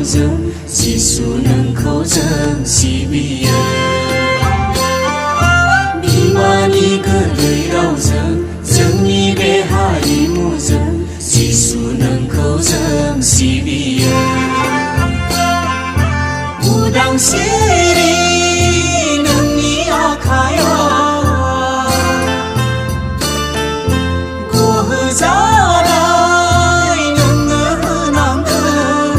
हारिमुजों जिसु नोंखौ जों सिबियो बिमानि गोदै रावजों जोंनि बे हारिमुजों जिसु नोंखौ जों सिबियो उदांस्रि नोंनि आखायाव गोहो जानाय नोंनो होनांगोन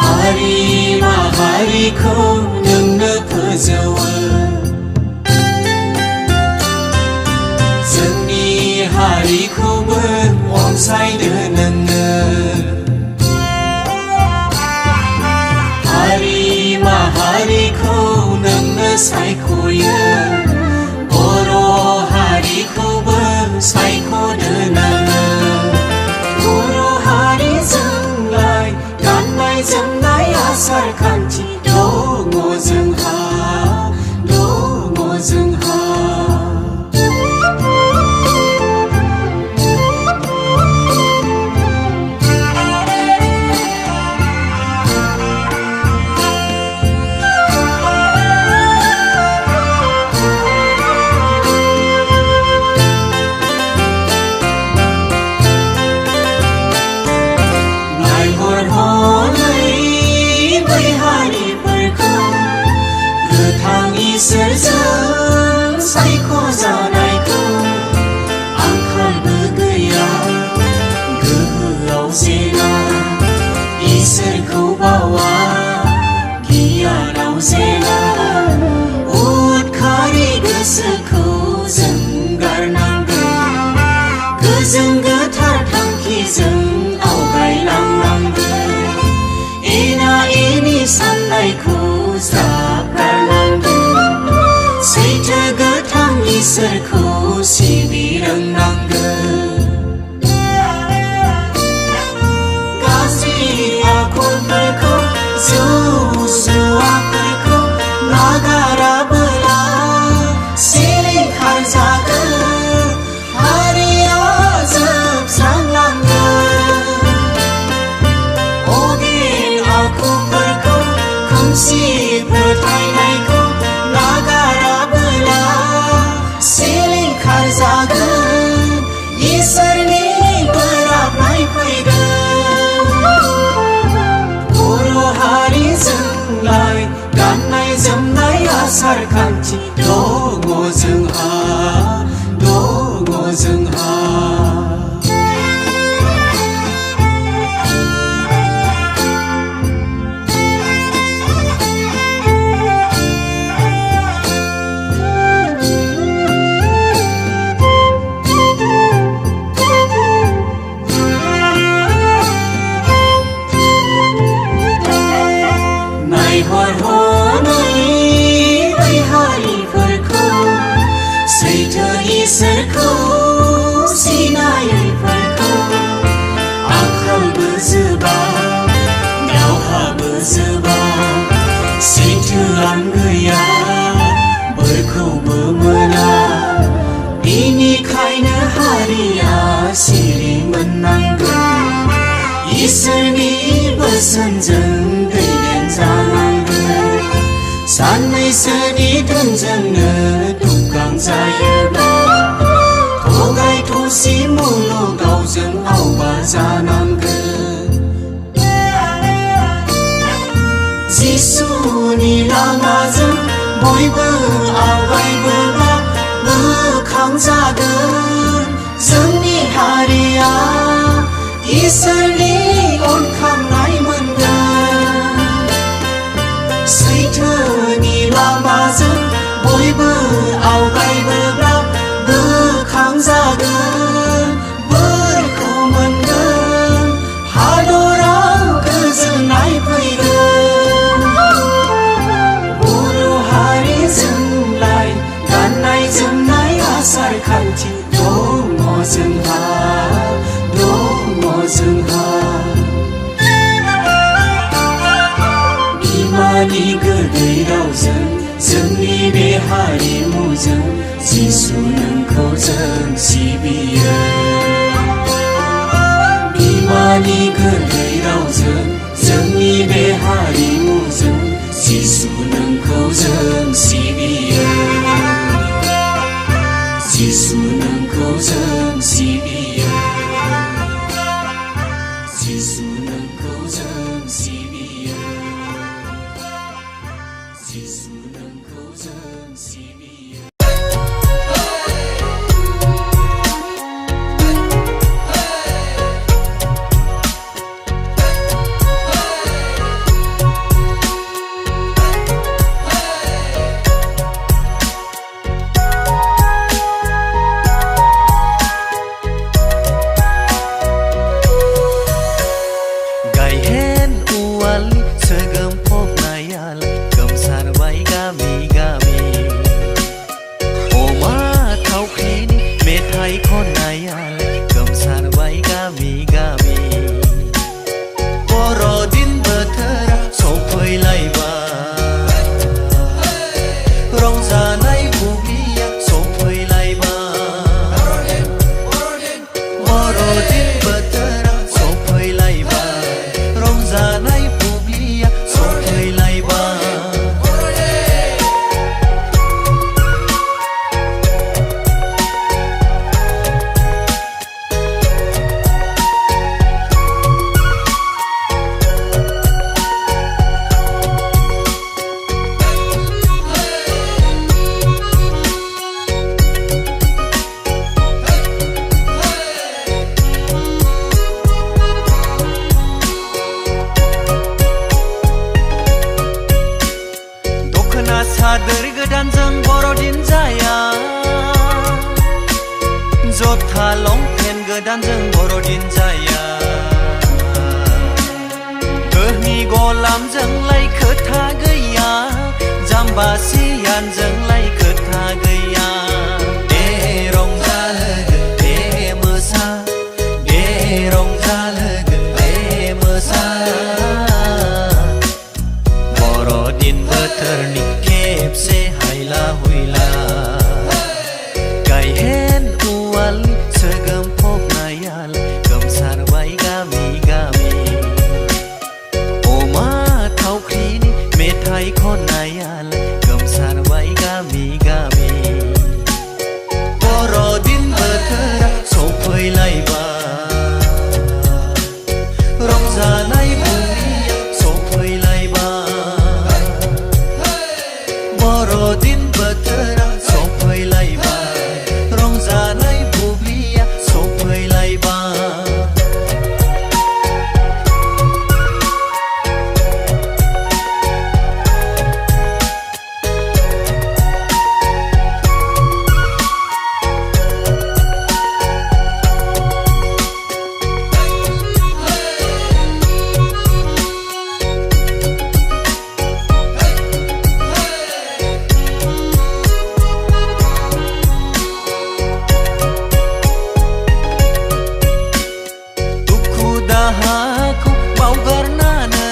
हारि माहारिखौ नोंनो फोजौवो जोंनि हारिखौबो अनसायदो नोंनो हारि माहारिखौ नोंनो सायख'यो बर' हारिखौबो सायख'दो नोङो बर' हारिजोंलाय गाननाय जोमनाय आसार खान्थि दङ जोंहा इसोरजों सायख'जानायखौ आंखालबो गैया गोहोआव जेना इसोरखौ बावा गियानाव जेना उदखारि गोसोखौ जों गारनांगोन गोजों गोथार थांखिजों आवगायलांनांगोन एना एनि साननायखौ ज्राब गारनांगोन सैथो गोथां इसोरखौ सिबि रोंनांगोन गाज्रि आखलफोरखौ जौजुवाफोरखौ नागाराबोला सिलिंखार जागोन हारिया जोबस्रांलांगोन अगिन आखुफोरखौ खोमसि फोथायनायखौ सिलिंखार जागोन इसोरनि बोराबनाय फैगोन बर' हारिजोंलाय गाननाय जोमनाय आसार खान्थि दङ जोंहा इसोरखौ सिनायैफोरखौ आंखालबो जोबा दावहाबो जोबा सैथोआनो गैया बोरखौबो मोना बिनिखायनो हारिया सिरि मोननांगोन इसोरनि बोसोनजों दैदेनजानांगोन साननैसोनि धोनजोंनो दुगां जायोब्ला थगाय थसि मुलुगाव जों आवबा जानांगोन जिसुनि लामाजों बयबो आवगायबोब्ला मोखां जागोन जोंनि हारिया इसोरनि अनखांनाय मोनगोन सैथोनि लामाजों बयबो आवगायबोब्ला मोखां जागोन बोरखौ मोनगोन हादराव गोजोननाय फैगोन बर' हारिजोंलाय गाननाय जोमनाय आसार खान्थि दङ जोंहा बिमानि गोदै रावजों जोंनि बे हारिमुजों जिसु नोंखौ जों सिबियो बिमानि बिमानि गोदै रावजों जोंनि बे हारिमुजों जिसु नोंखौ जों सिबियो जिसु नोंखौ जों सिबियो जिसु नोंखौ जों सिबियो जिसु नोंखौ जों सिबियो सादोर गोदानजों बर'दिन जाया जथा लंपेन्ट गोदानजों बर'दिन जाया गोहनि गलामजोंलाय खोथा गैया जाम्बा सियानजोंलाय खोथा गैया दे रंजालोगो दे मोसा दे रंजालोगो दे मोसा बर'दिन बोथोरनि खेबसे हायला हुइला गायहेन उवालनि सोगोम फबनायालाय गोमसारबाय गामि गामि अमा थावख्रिनि मेथाइ खननायालाय गोमसारबाय गामि गामि बर'दिन बोथोरा सफैलायबाय रंजानाय बुब्लिया सफैलायबाय बर'दिन बोथोरा सफैलायबाय रंजानाय बुब्लिया सफैलायबाय दाहाखौ बावगारनानै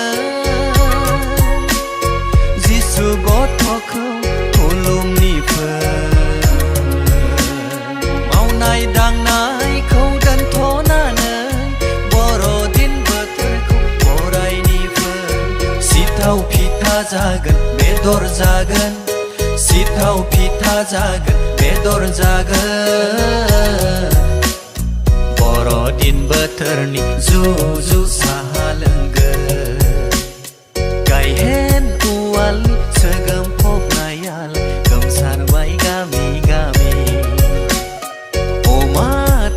जिसु गथ'खौ खुलुमनिफोर मावनाय दांनायखौ दोनथ'नानै बर'दिन बोथोरखौ बरायनिफोर सिथाव फिथा जागोन बेदर जागोन सिथाव फिथा जागोन बेदर जागोन बर'दिन बोथोरनि जुजु साहा लोंगोन गायहेन उवालनि सोगोम फबनायालाय गोमसारबाय गामि गामि अमा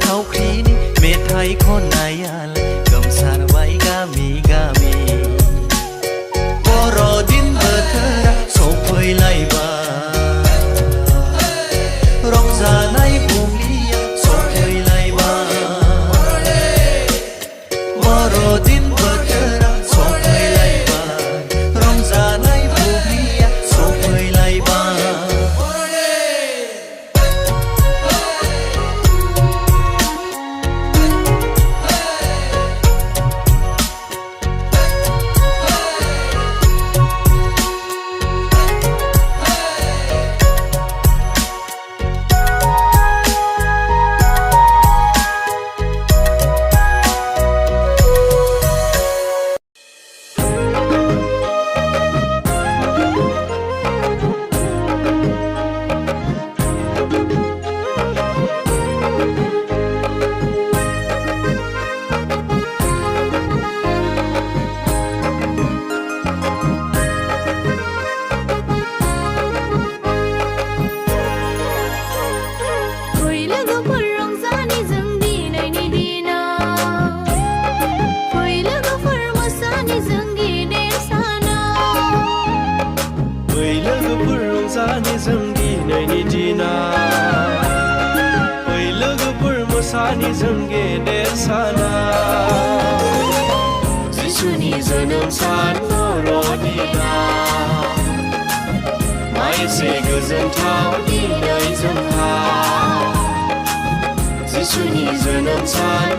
थावख्रिनि मेथाइ खननायालाय गोमसारबाय गामि गामि बर'दिन बोथोरा सफैलायबाय रंजानाय बुब्लिया सफैलायबाय बर'दिन बोथोरा सफैलायबाय रंजानाय बुब्लिया सफैलायबाय सानि जों गेदेर साना जिसुनि जोनोम सान बर'दिना माइसे गोजोनथाव दिनै जोंहा जिसुनि जोनोम सान